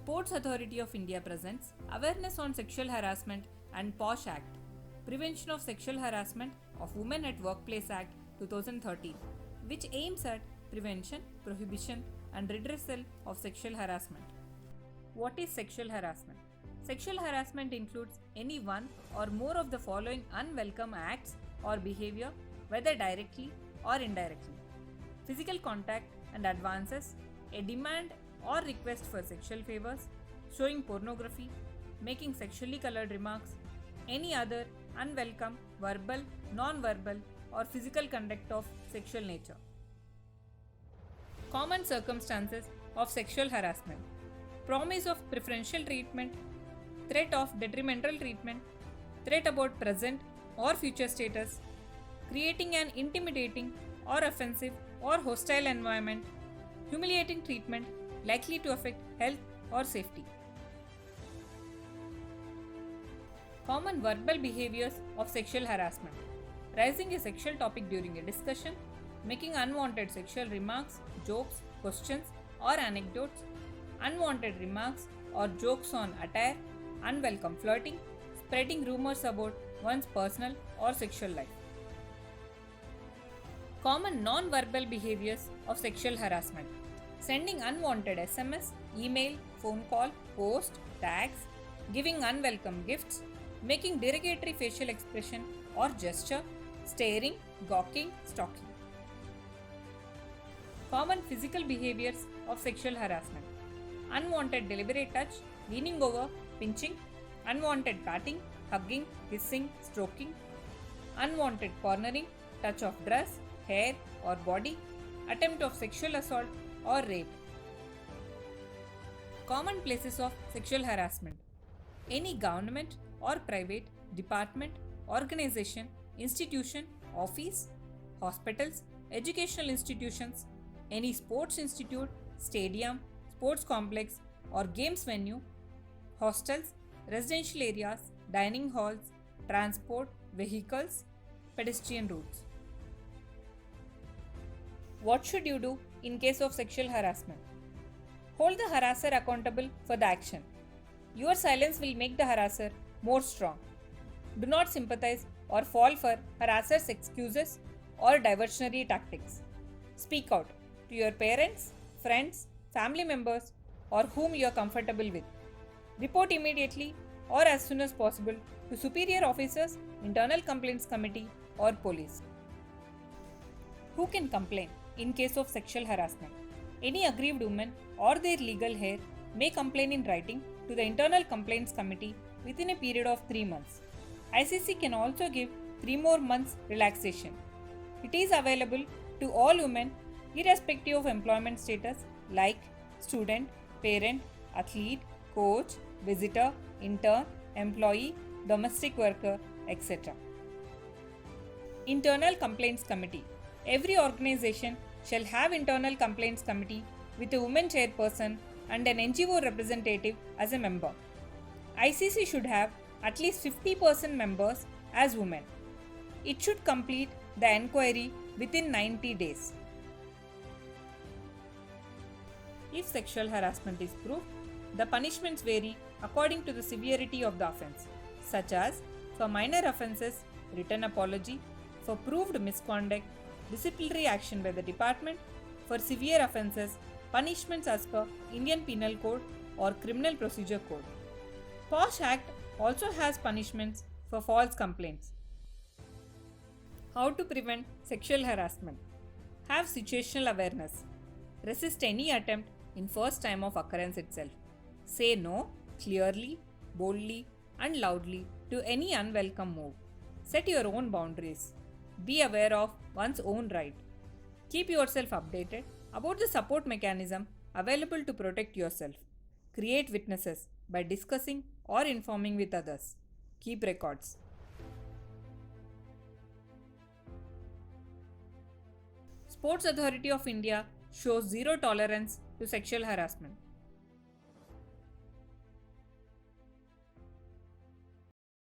Sports Authority of India presents Awareness on Sexual Harassment and POSH Act, Prevention of Sexual Harassment of Women at Workplace Act 2013, which aims at prevention, prohibition, and redressal of sexual harassment. What is sexual harassment? Sexual harassment includes any one or more of the following unwelcome acts or behavior, whether directly or indirectly: physical contact and advances, a demand or request for sexual favors, showing pornography, making sexually colored remarks, any other unwelcome verbal, non-verbal, or physical conduct of sexual nature. Common circumstances of sexual harassment: promise of preferential treatment, threat of detrimental treatment, threat about present or future status, creating an intimidating or offensive or hostile environment, humiliating treatment likely to affect health or safety. Common verbal behaviors of sexual harassment: raising a sexual topic during a discussion, making unwanted sexual remarks, jokes, questions, or anecdotes, unwanted remarks or jokes on attire, unwelcome flirting, spreading rumors about one's personal or sexual life. Common non-verbal behaviors of sexual harassment: sending unwanted SMS, email, phone call, post, tags, giving unwelcome gifts, making derogatory facial expression or gesture, staring, gawking, stalking. Common physical behaviors of sexual harassment: unwanted deliberate touch, leaning over, pinching, unwanted patting, hugging, kissing, stroking, unwanted cornering, touch of dress, hair or body, attempt of sexual assault or rape. Common places of sexual harassment: any government or private department, organization, institution, office, hospitals, educational institutions, any sports institute, stadium, sports complex or games venue, hostels, residential areas, dining halls, transport, vehicles, pedestrian routes. What should you do in case of sexual harassment? Hold the harasser accountable for the action. Your silence will make the harasser more strong. Do not sympathize or fall for harasser's excuses or diversionary tactics. Speak out to your parents, friends, family members, or whom you are comfortable with. Report immediately or as soon as possible to superior officers, internal complaints committee, or police. Who can complain in case of sexual harassment? Any aggrieved woman or their legal heir may complain in writing to the internal complaints committee within a period of 3 months. ICC can also give 3 more months relaxation. It is available to all women irrespective of employment status like student, parent, athlete, coach, visitor, intern, employee, domestic worker, etc. Internal Complaints Committee: every organization shall have internal complaints committee with a woman chairperson and an NGO representative as a member. ICC should have at least 50% members as women. It should complete the enquiry within 90 days. If sexual harassment is proved, the punishments vary according to the severity of the offence, such as for minor offences, written apology; for proved misconduct, disciplinary action by the department; for severe offences, punishments as per Indian Penal Code or Criminal Procedure Code. POSH Act also has punishments for false complaints. How to prevent sexual harassment: have situational awareness. Resist any attempt in first time of occurrence itself. Say no clearly, boldly, and loudly to any unwelcome move. Set your own boundaries. Be aware of one's own right. Keep yourself updated about the support mechanism available to protect yourself. Create witnesses by discussing or informing with others. Keep records. Sports Authority of India shows zero tolerance to sexual harassment.